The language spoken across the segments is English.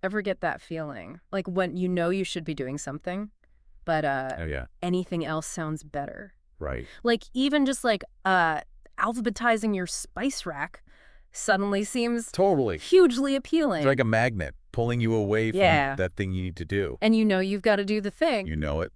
ever get that feeling? Like when you know you should be doing something, but Oh, yeah. anything else sounds better. Right. Like even just like alphabetizing your spice rack suddenly seems Totally. hugely It's like appealing. a magnet pulling you away from Yeah. that thing you need to do. And you know you've got to do the thing. You know it,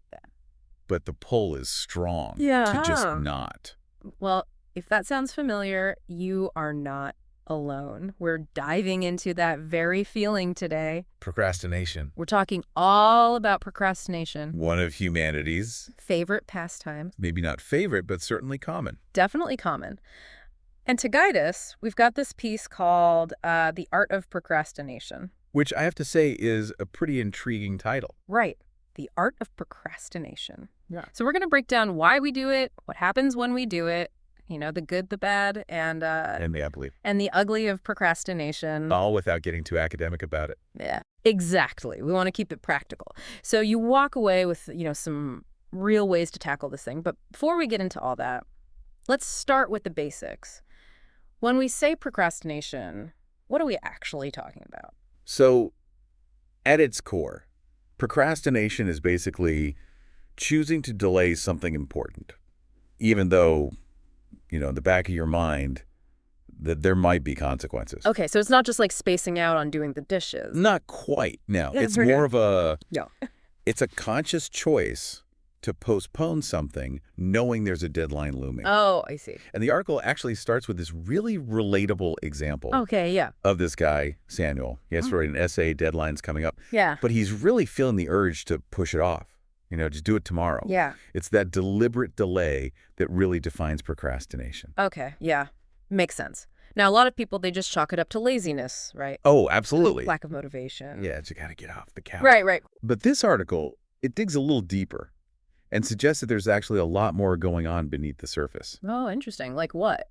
but the pull is strong to just Yeah. not. Well, if that sounds familiar, you are not alone. We're diving into that very feeling today. Procrastination. We're talking all about procrastination. One of humanity's, Favorite pastime. maybe not favorite, but certainly common. Definitely common. And to guide us, we've got this piece called The Art of Procrastination. Which I have to say is a pretty intriguing title. Right. The Art of Procrastination. Yeah. So we're going to break down why we do it, what happens when we do it, you know, the good, the bad, and the ugly. and the ugly of procrastination. All without getting too academic about it. Yeah, exactly. We want to keep it practical. So you walk away with, you know, some real ways to tackle this thing. But before we get into all that, let's start with the basics. When we say procrastination, what are we actually talking about? So, at its core, procrastination is basically choosing to delay something important, even though, in the back of your mind, that there might be consequences. Okay, so it's not just like spacing out on doing the dishes. Not quite. No, Yeah, it's okay. more of a, No. it's a conscious choice to postpone something knowing there's a deadline looming. Oh, I see. And the article actually starts with this really relatable example Okay, yeah. of this guy, Samuel. He has to write an essay, deadline's coming up, Yeah. but he's really feeling the urge to push it off. Just do it tomorrow. Yeah. It's that deliberate delay that really defines procrastination. Okay, yeah. Makes sense. Now, a lot of people, they just chalk it up to laziness, right? Oh, absolutely. Lack of motivation. Yeah, you got to get off the couch. Right. But this article, it digs a little deeper and suggests that there's actually a lot more going on beneath the surface. Oh, interesting. Like what?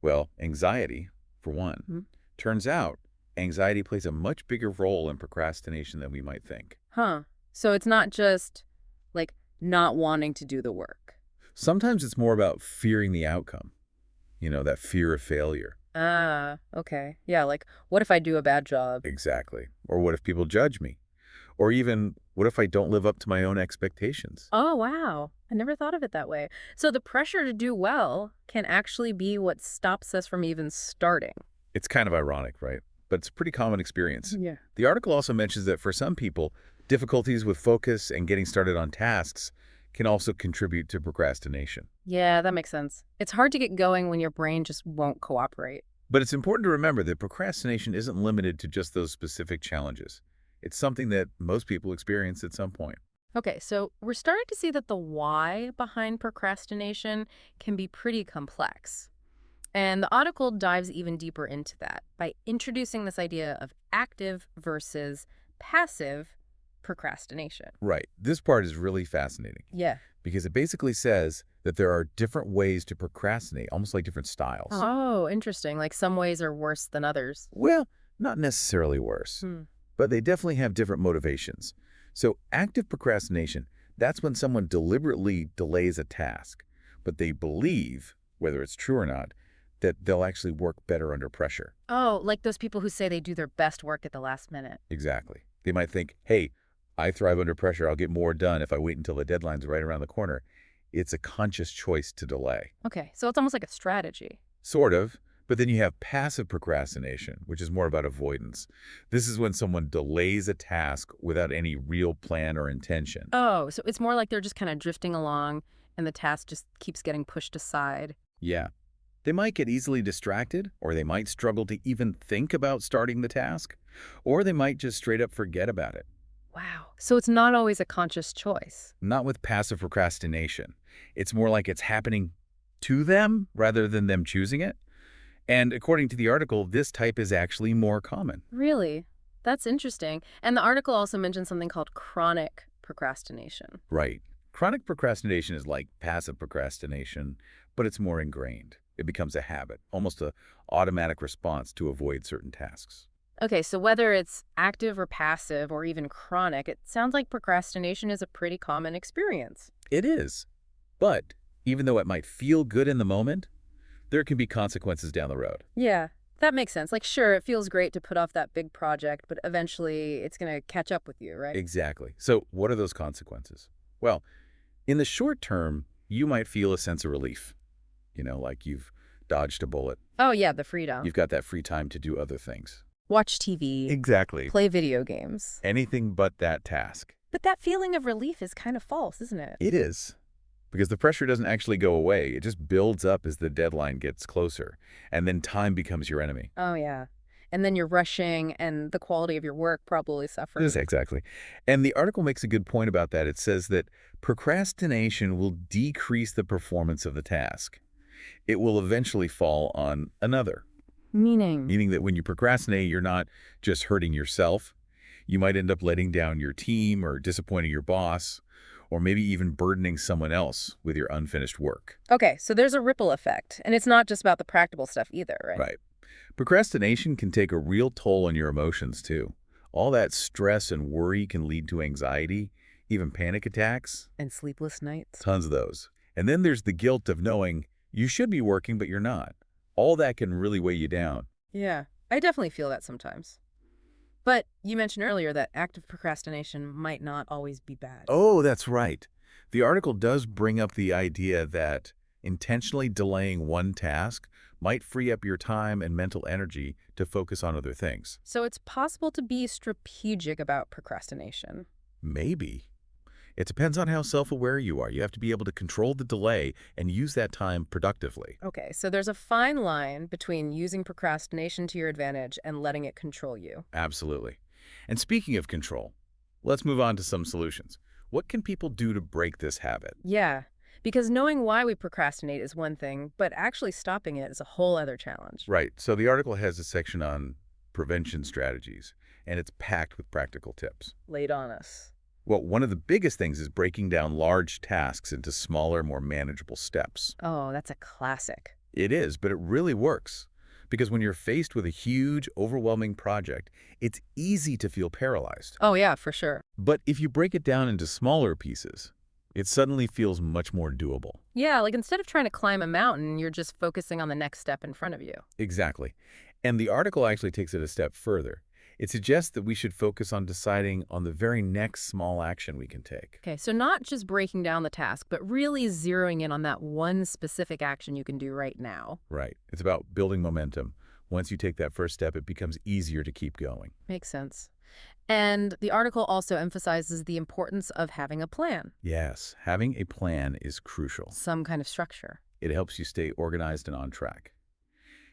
Well, anxiety, for one. Hmm. Turns out, anxiety plays a much bigger role in procrastination than we might think. Huh. So it's not just like not wanting to do the work. Sometimes it's more about fearing the outcome, that fear of failure. Ah, okay. Yeah, like what if I do a bad job? Exactly. Or what if people judge me? Or even, what if I don't live up to my own expectations? Oh, wow. I never thought of it that way. So the pressure to do well can actually be what stops us from even starting. It's kind of ironic, right? But it's a pretty common experience. Yeah. The article also mentions that for some people, difficulties with focus and getting started on tasks can also contribute to procrastination. Yeah, that makes sense. It's hard to get going when your brain just won't cooperate. But it's important to remember that procrastination isn't limited to just those specific challenges. It's something that most people experience at some point. Okay, so we're starting to see that the why behind procrastination can be pretty complex. And the article dives even deeper into that by introducing this idea of active versus passive procrastination. Right. This part is really fascinating Yeah. because it basically says that there are different ways to procrastinate, almost like different styles. Oh, interesting. Like some ways are worse than others. Well, not necessarily worse, but they definitely have different motivations. So active procrastination, that's when someone deliberately delays a task, but they believe, whether it's true or not, that they'll actually work better under pressure. Oh, like those people who say they do their best work at the last minute. Exactly. They might think, hey, I thrive under pressure. I'll get more done if I wait until the deadline's right around the corner. It's a conscious choice to delay. Okay, so it's almost like a strategy. Sort of. But then you have passive procrastination, which is more about avoidance. This is when someone delays a task without any real plan or intention. Oh, so it's more like they're just kind of drifting along and the task just keeps getting pushed aside. Yeah. They might get easily distracted, or they might struggle to even think about starting the task, or they might just straight up forget about it. Wow. So it's not always a conscious choice. Not with passive procrastination. It's more like it's happening to them rather than them choosing it. And according to the article, this type is actually more common. Really? That's interesting. And the article also mentioned something called chronic procrastination. Right. Chronic procrastination is like passive procrastination, but it's more ingrained. It becomes a habit, almost an automatic response to avoid certain tasks. Okay, so whether it's active or passive or even chronic, it sounds like procrastination is a pretty common experience. It is. But even though it might feel good in the moment, there can be consequences down the road. Yeah, That makes sense. Like, sure, it feels great to put off that big project, but eventually it's going to catch up with you, right? Exactly. So what are those consequences? Well, in the short term, you might feel a sense of relief, like you've dodged a bullet. Oh, yeah, the freedom. You've got that free time to do other things. Watch TV, Exactly. play video games. Anything but that task. But that feeling of relief is kind of false, isn't it? It is. Because the pressure doesn't actually go away. It just builds up as the deadline gets closer. And then time becomes your enemy. Oh, yeah. And then you're rushing, and the quality of your work probably suffers. Yes, exactly. And the article makes a good point about that. It says that procrastination will decrease the performance of the task. It will eventually fall on another. Meaning? Meaning that when you procrastinate, you're not just hurting yourself. You might end up letting down your team or disappointing your boss, or maybe even burdening someone else with your unfinished work. Okay, so there's a ripple effect, and it's not just about the practical stuff either, right? Right. Procrastination can take a real toll on your emotions, too. All that stress and worry can lead to anxiety, even panic attacks. And sleepless nights. Tons of those. And then there's the guilt of knowing you should be working, but you're not. All that can really weigh you down. Yeah, I definitely feel that sometimes. But you mentioned earlier that active procrastination might not always be bad. Oh, that's right. The article does bring up the idea that intentionally delaying one task might free up your time and mental energy to focus on other things. So it's possible to be strategic about procrastination. Maybe. It depends on how self-aware you are. You have to be able to control the delay and use that time productively. Okay, so there's a fine line between using procrastination to your advantage and letting it control you. Absolutely. And speaking of control, let's move on to some solutions. What can people do to break this habit? Yeah, because knowing why we procrastinate is one thing, but actually stopping it is a whole other challenge. Right. So the article has a section on prevention strategies, and it's packed with practical tips. Laid on us. Well, one of the biggest things is breaking down large tasks into smaller, more manageable steps. Oh, that's a classic. It is, but it really works. Because when you're faced with a huge, overwhelming project, it's easy to feel paralyzed. Oh, yeah, for sure. But if you break it down into smaller pieces, it suddenly feels much more doable. Yeah, like instead of trying to climb a mountain, you're just focusing on the next step in front of you. Exactly. And the article actually takes it a step further. It suggests that we should focus on deciding on the very next small action we can take. Okay, so not just breaking down the task, but really zeroing in on that one specific action you can do right now. Right. It's about building momentum. Once you take that first step, it becomes easier to keep going. Makes sense. And the article also emphasizes the importance of having a plan. Yes, having a plan is crucial. Some kind of structure. It helps you stay organized and on track.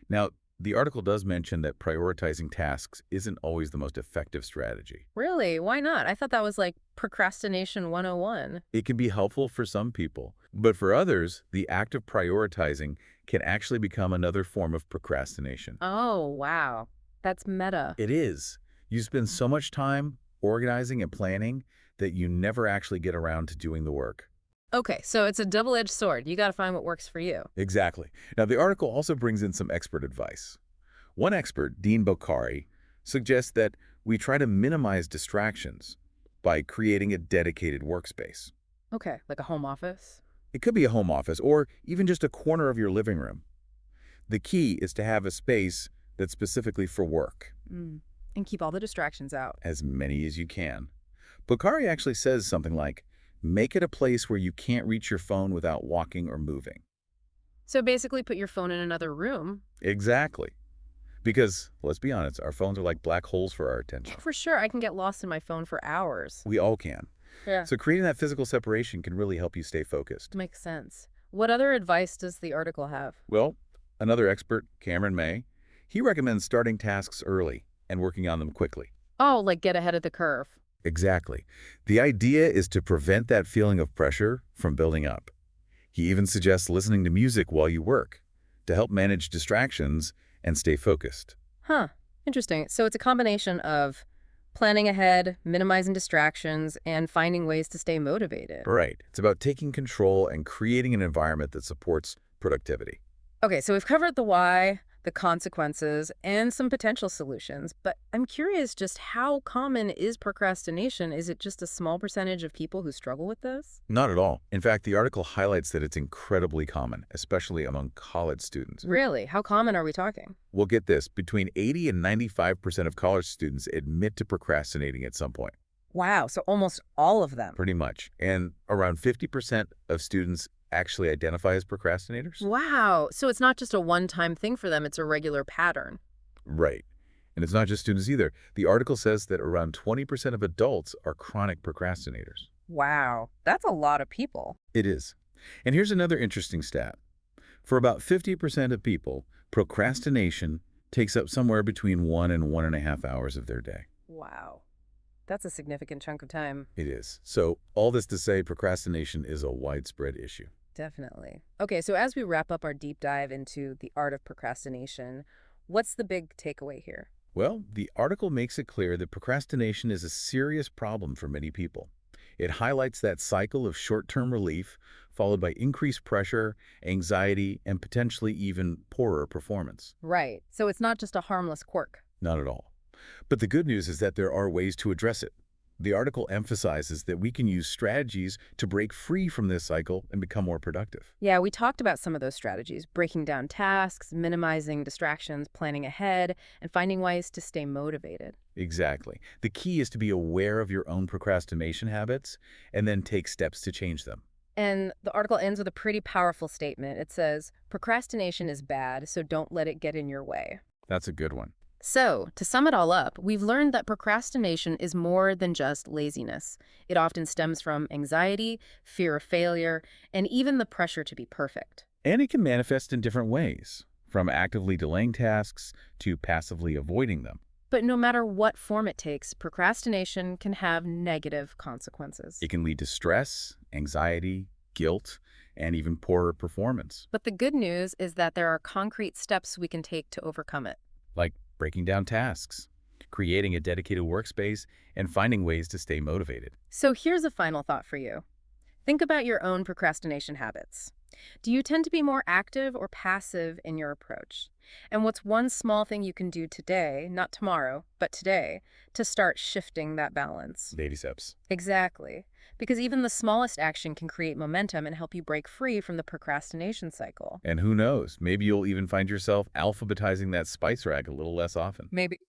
Now, the article does mention that prioritizing tasks isn't always the most effective strategy. Really? Why not? I thought that was like procrastination 101. It can be helpful for some people, but for others, the act of prioritizing can actually become another form of procrastination. Oh, wow. That's meta. It is. You spend so much time organizing and planning that you never actually get around to doing the work. Okay, so it's a double-edged sword. You got to find what works for you. Exactly. Now, the article also brings in some expert advice. One expert, Dean Bokhari, suggests that we try to minimize distractions by creating a dedicated workspace. Okay, like a home office? It could be a home office or even just a corner of your living room. The key is to have a space that's specifically for work. And keep all the distractions out. As many as you can. Bokhari actually says something like, make it a place where you can't reach your phone without walking or moving. So basically put your phone in another room. Exactly. Because, let's be honest, our phones are like black holes for our attention. For sure, I can get lost in my phone for hours. We all can. Yeah. So creating that physical separation can really help you stay focused. Makes sense. What other advice does the article have? Well, another expert, Cameron May, he recommends starting tasks early and working on them quickly. Oh, like get ahead of the curve. Exactly. The idea is to prevent that feeling of pressure from building up. He even suggests listening to music while you work to help manage distractions and stay focused. Huh. Interesting. So it's a combination of planning ahead, minimizing distractions, and finding ways to stay motivated. Right. It's about taking control and creating an environment that supports productivity. Okay, so we've covered the why, the consequences, and some potential solutions. But I'm curious, just how common is procrastination? Is it just a small percentage of people who struggle with this? Not at all. In fact, the article highlights that it's incredibly common, especially among college students. Really? How common are we talking? We'll get this, between 80 and 95% of college students admit to procrastinating at some point. Wow, so almost all of them. Pretty much. And around 50% of students actually identify as procrastinators. Wow, so it's not just a one-time thing for them, it's a regular pattern. Right. And it's not just students either. The article says that around 20% of adults are chronic procrastinators. Wow, that's a lot of people. It is. And here's another interesting stat. For about 50% of people, procrastination takes up somewhere between 1 and 1.5 hours of their day. Wow, that's a significant chunk of time. It is. So all this to say, procrastination is a widespread issue. Definitely. Okay, so as we wrap up our deep dive into the art of procrastination, what's the big takeaway here? Well, the article makes it clear that procrastination is a serious problem for many people. It highlights that cycle of short-term relief, followed by increased pressure, anxiety, and potentially even poorer performance. Right, so it's not just a harmless quirk. Not at all. But the good news is that there are ways to address it. The article emphasizes that we can use strategies to break free from this cycle and become more productive. Yeah, we talked about some of those strategies, breaking down tasks, minimizing distractions, planning ahead, and finding ways to stay motivated. Exactly. The key is to be aware of your own procrastination habits and then take steps to change them. And the article ends with a pretty powerful statement. It says, procrastination is bad, so don't let it get in your way. That's a good one. So, to sum it all up, we've learned that procrastination is more than just laziness. It often stems from anxiety, fear of failure, and even the pressure to be perfect. And it can manifest in different ways, from actively delaying tasks to passively avoiding them. But no matter what form it takes, procrastination can have negative consequences. It can lead to stress, anxiety, guilt, and even poorer performance, But the good news is that there are concrete steps we can take to overcome it. like breaking down tasks, creating a dedicated workspace, and finding ways to stay motivated. So here's a final thought for you. Think about your own procrastination habits. Do you tend to be more active or passive in your approach? And what's one small thing you can do today, not tomorrow, but today, to start shifting that balance? Baby steps. Exactly. Because even the smallest action can create momentum and help you break free from the procrastination cycle. And who knows, maybe you'll even find yourself alphabetizing that spice rack a little less often. Maybe.